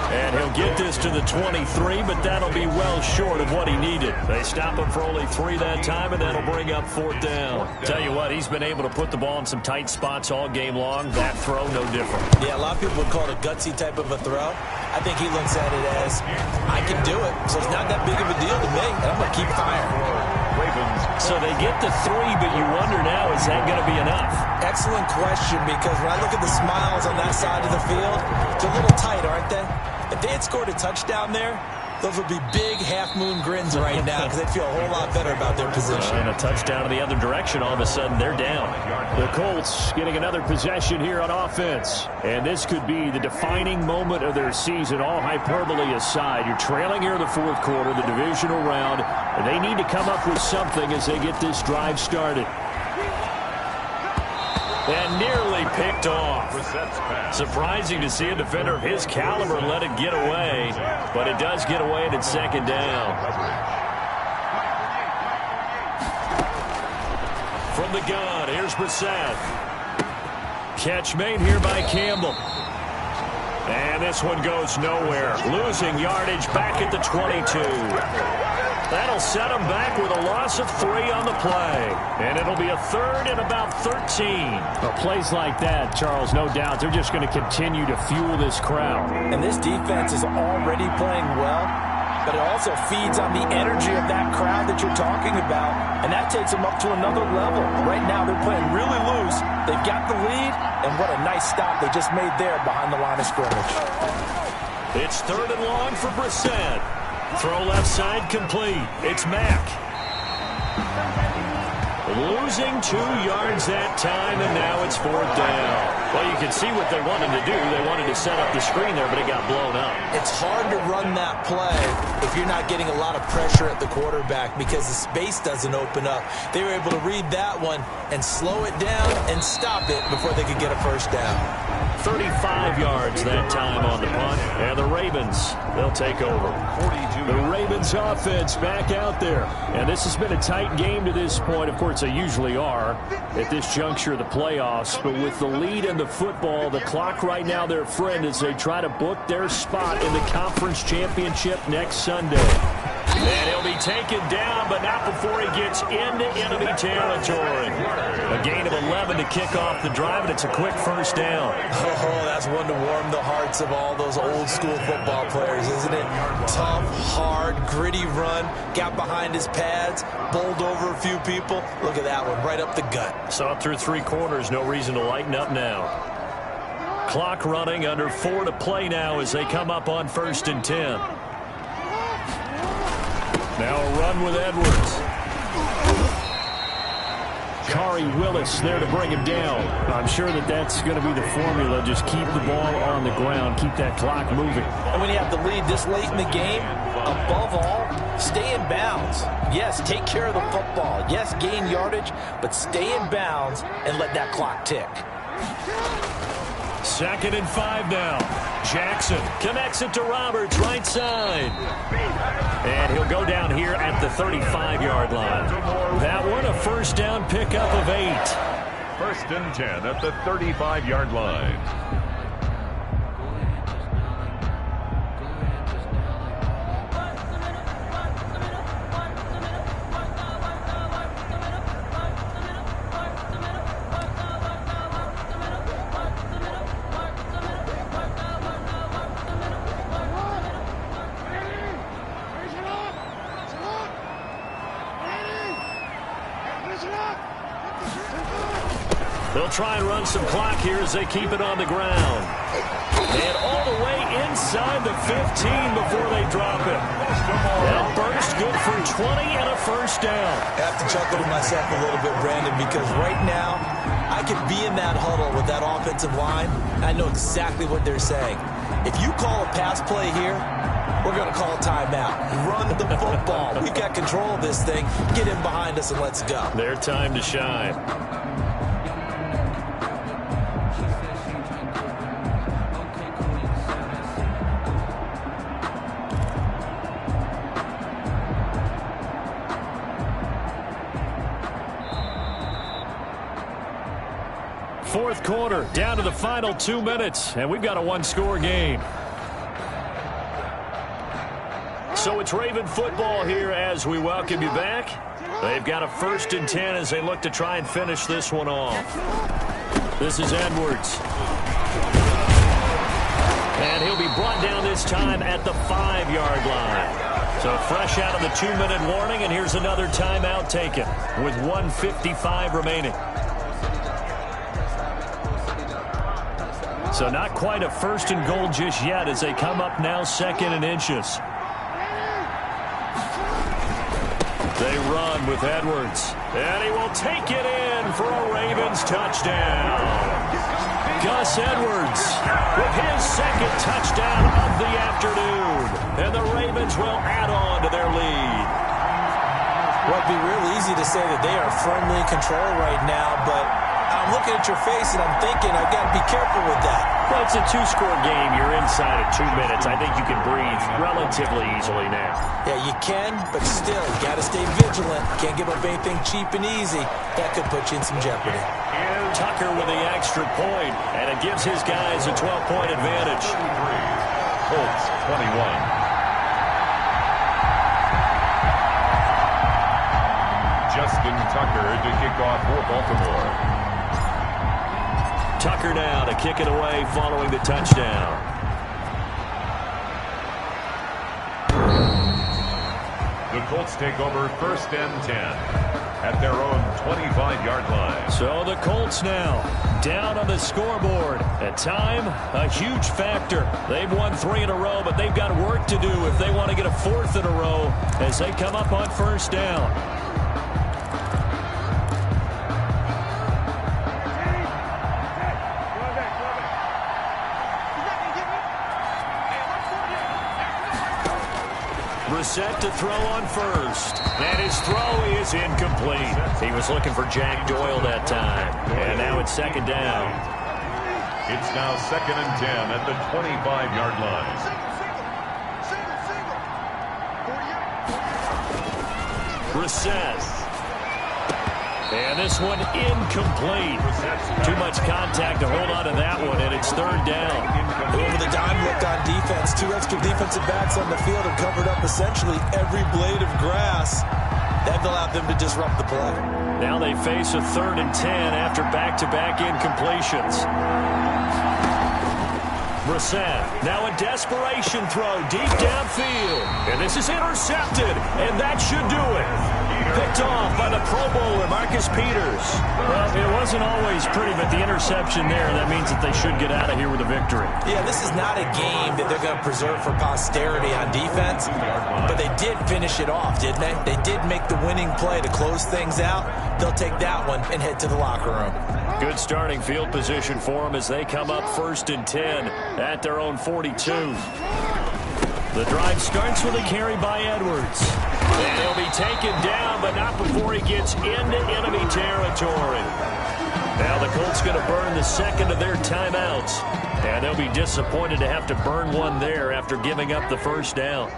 And he'll get this to the 23, but that'll be well short of what he needed. They stop him for only 3 that time, and that'll bring up 4th down. Tell you what, he's been able to put the ball in some tight spots all game long. That throw, no different. Yeah, a lot of people would call it a gutsy type of a throw. I think he looks at it as, I can do it, so it's not that big of a deal to me, and I'm going to keep firing. So they get the 3, but you wonder now, is that going to be enough? Excellent question, because when I look at the smiles on that side of the field, they're a little tight, aren't they? If they had scored a touchdown there, those would be big half-moon grins right now because they feel a whole lot better about their position. And a touchdown in the other direction, all of a sudden they're down. The Colts getting another possession here on offense. And this could be the defining moment of their season, all hyperbole aside. You're trailing here in the 4th quarter, the divisional round, and they need to come up with something as they get this drive started. And nearly picked off. Surprising to see a defender of his caliber let it get away, but it does get away and it's 2nd down. From the gun, here's Brissett. Catch made here by Campbell. And this one goes nowhere. Losing yardage back at the 22. That'll set him back with a loss of 3 on the play. And it'll be a 3rd and about 13. Well, plays like that, Charles, no doubt, they're just going to continue to fuel this crowd. And this defense is already playing well, but it also feeds on the energy of that crowd that you're talking about, and that takes them up to another level. Right now, they're playing really loose. They've got the lead, and what a nice stop they just made there behind the line of scrimmage. It's 3rd and long for Brissett. Throw left side complete. It's Mack. Losing 2 yards that time, and now it's 4th down. Well, you can see what they wanted to do. They wanted to set up the screen there, but it got blown up. It's hard to run that play if you're not getting a lot of pressure at the quarterback because the space doesn't open up. They were able to read that one and slow it down and stop it before they could get a 1st down. 35 yards that time on the punt. And the Ravens, they'll take over. The Ravens offense back out there. And this has been a tight game to this point. Of course, they usually are at this juncture of the playoffs. But with the lead in the football, the clock right now their friend as they try to book their spot in the conference championship next Sunday. And he'll be taken down, but not before he gets into enemy territory. A gain of 11 to kick off the drive, and it's a quick 1st down. Oh, that's one to warm the hearts of all those old-school football players, isn't it? Tough, hard, gritty run, got behind his pads, bowled over a few people. Look at that one, right up the gut. Saw through 3 quarters, no reason to lighten up now. Clock running, under 4 to play now as they come up on 1st and 10. Now a run with Edwards. Kari Willis there to bring him down. I'm sure that's going to be the formula. Just keep the ball on the ground. Keep that clock moving. And when you have the lead this late in the game, above all, stay in bounds. Yes, take care of the football. Yes, gain yardage, but stay in bounds and let that clock tick. 2nd and 5 now. Jackson connects it to Roberts, right side. And he'll go down here at the 35-yard line. That one, a first down pickup of 8. 1st and 10 at the 35-yard line. They'll try and run some clock here as they keep it on the ground. And all the way inside the 15 before they drop it. That burst good for 20 and a first down. I have to chuckle to myself a little bit, Brandon, because right now I could be in that huddle with that offensive line, and I know exactly what they're saying. If you call a pass play here, we're going to call a timeout. Run the football. We've got control of this thing. Get in behind us and let's go. Their time to shine. Fourth quarter, down to the final 2 minutes, and we've got a one-score game. So it's Raven football here as we welcome you back. They've got a 1st and 10 as they look to try and finish this one off. This is Edwards. And he'll be brought down this time at the 5-yard line. So fresh out of the 2-minute warning, and here's another timeout taken with 1:55 remaining. So not quite a 1st and goal just yet as they come up now 2nd and inches. They run with Edwards. And he will take it in for a Ravens touchdown. Gus Edwards with his 2nd touchdown of the afternoon. And the Ravens will add on to their lead. Well, it'd be real easy to say that they are firmly in control right now, but I'm looking at your face and I'm thinking I've got to be careful with that. Well, it's a 2-score game. You're inside of 2 minutes. I think you can breathe relatively easily now. Yeah, you can, but still, you got to stay vigilant. Can't give up anything cheap and easy. That could put you in some jeopardy. Tucker with the extra point, and it gives his guys a 12-point advantage. Colts 21. Justin Tucker to kick off for Baltimore. Tucker now to kick it away following the touchdown. The Colts take over 1st and 10 at their own 25-yard line. So the Colts now down on the scoreboard. At time, a huge factor. They've won 3 in a row, but they've got work to do if they want to get a 4th in a row as they come up on 1st down. Set to throw on 1st. And his throw is incomplete. He was looking for Jack Doyle that time. And now it's 2nd down. It's now 2nd and 10 at the 25-yard line. Brissett. And this one incomplete. Too much contact to hold on to that one, and it's 3rd down. Over the dime look on defense. 2 extra defensive backs on the field and covered up essentially every blade of grass. That allowed them to disrupt the play. Now they face a 3rd and 10 after back-to-back incompletions. Brissett, now a desperation throw deep downfield. And this is intercepted, and that should do it. Picked picked off by the Pro Bowler, Marcus Peters. Well, it wasn't always pretty, but the interception there, that means that they should get out of here with a victory. Yeah, this is not a game that they're going to preserve for posterity on defense, but they did finish it off, didn't they? They did make the winning play to close things out. They'll take that one and head to the locker room. Good starting field position for them as they come up 1st and 10 at their own 42. The drive starts with a carry by Edwards. And he'll be taken down, but not before he gets into enemy territory. Now the Colts going to burn the second of their timeouts. And they'll be disappointed to have to burn one there after giving up the first down.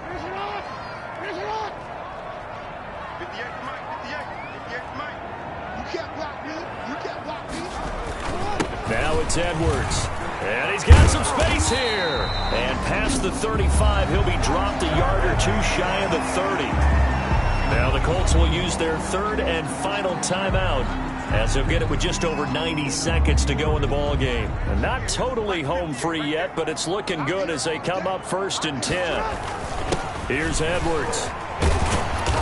Now it's Edwards. And he's got some space here. And past the 35, he'll be dropped a yard or two shy of the 30. Now the Colts will use their third and final timeout as they'll get it with just over 90 seconds to go in the ball game. And not totally home free yet, but it's looking good as they come up 1st and 10. Here's Edwards.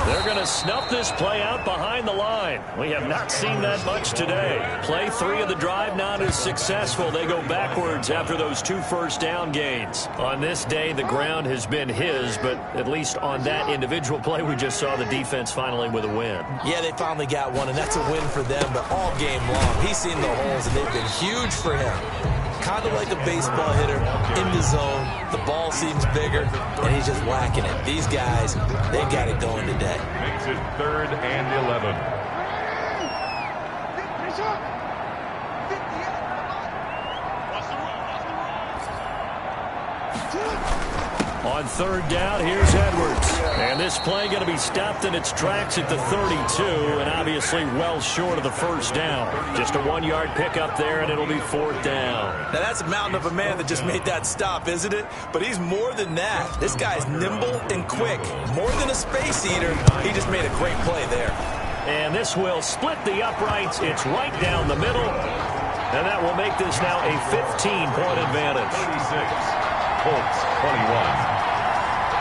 They're going to snuff this play out behind the line. We have not seen that much today. Play 3 of the drive not as successful. They go backwards after those 2 first-down gains. On this day, the ground has been his, but at least on that individual play, we just saw the defense finally with a win. Yeah, they finally got one, and that's a win for them, but all game long, he's seen the holes, and they've been huge for him. Kind of like a baseball hitter in the zone. The ball seems bigger, and he's just whacking it. These guys, they got it going today. Makes it 3rd and 11. On 3rd down, here's Edwards. And this play going to be stopped in its tracks at the 32, and obviously well short of the first down. Just a 1-yard pickup there, and it'll be 4th down. Now, that's a mountain of a man that just made that stop, isn't it? But he's more than that. This guy's nimble and quick. More than a space eater, he just made a great play there. And this will split the uprights. It's right down the middle. And that will make this now a 15-point advantage. 36, Colts 21.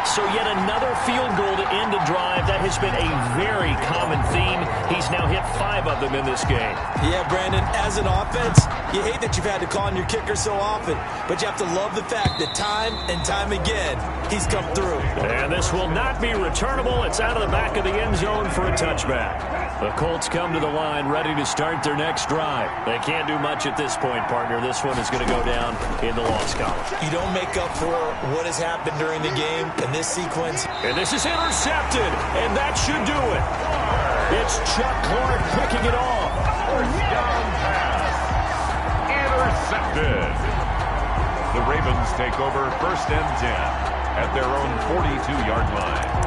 So yet another field goal to end a drive. That has been a very common theme. He's now hit 5 of them in this game. Yeah, Brandon, as an offense, you hate that you've had to call on your kicker so often, but you have to love the fact that time and time again, he's come through. And this will not be returnable. It's out of the back of the end zone for a touchback. The Colts come to the line ready to start their next drive. They can't do much at this point, partner. This one is going to go down in the loss column. You don't make up for what has happened during the game in this sequence. And this is intercepted, and that should do it. It's Chuck Clark picking it off. First down pass. Intercepted. The Ravens take over 1st and 10 at their own 42-yard line.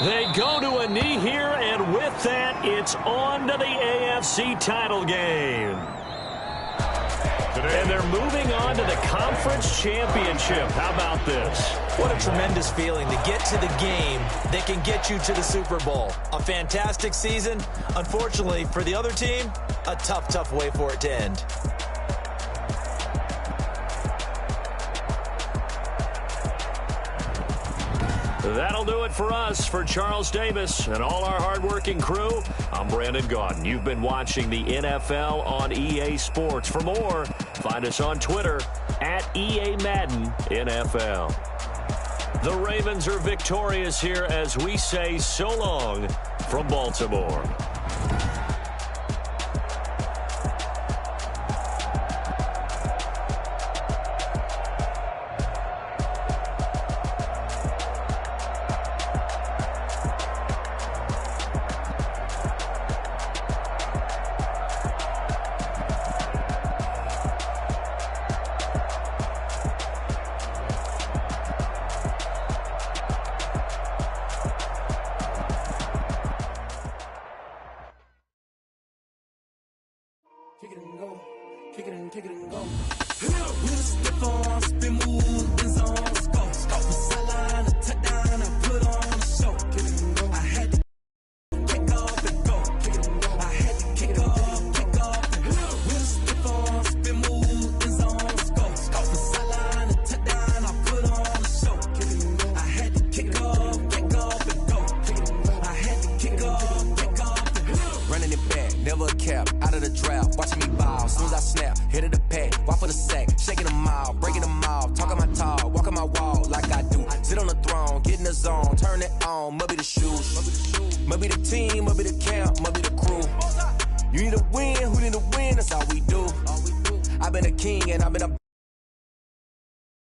They go to a knee here, and with that, it's on to the AFC title game. And they're moving on to the conference championship. How about this? What a tremendous feeling to get to the game that can get you to the Super Bowl. A fantastic season. Unfortunately, for the other team, a tough, tough way for it to end. That'll do it for us. For Charles Davis and all our hardworking crew, I'm Brandon Gaudin. You've been watching the NFL on EA Sports. For more, find us on Twitter at EA Madden NFL. The Ravens are victorious here as we say so long from Baltimore. Kick it and go. We'll step on, spin move, and zone, go. Sideline, a touchdown, I put on a show. Kick it and go. I had to kick off and go. Kick it and go. I had to kick off and go. We'll step on, spin move, and zone, cap, out of the draft, watching me ball. Soon as I snap, hit of the pad, walk for the sack, shaking them out, breaking them out, talking my talk, walking my wall like I do. Sit on the throne, get in the zone, turn it on, must be the shoes, must be the team, must be the camp, must be the crew. You need a win, who need a win, that's all we do. I've been a king and I've been a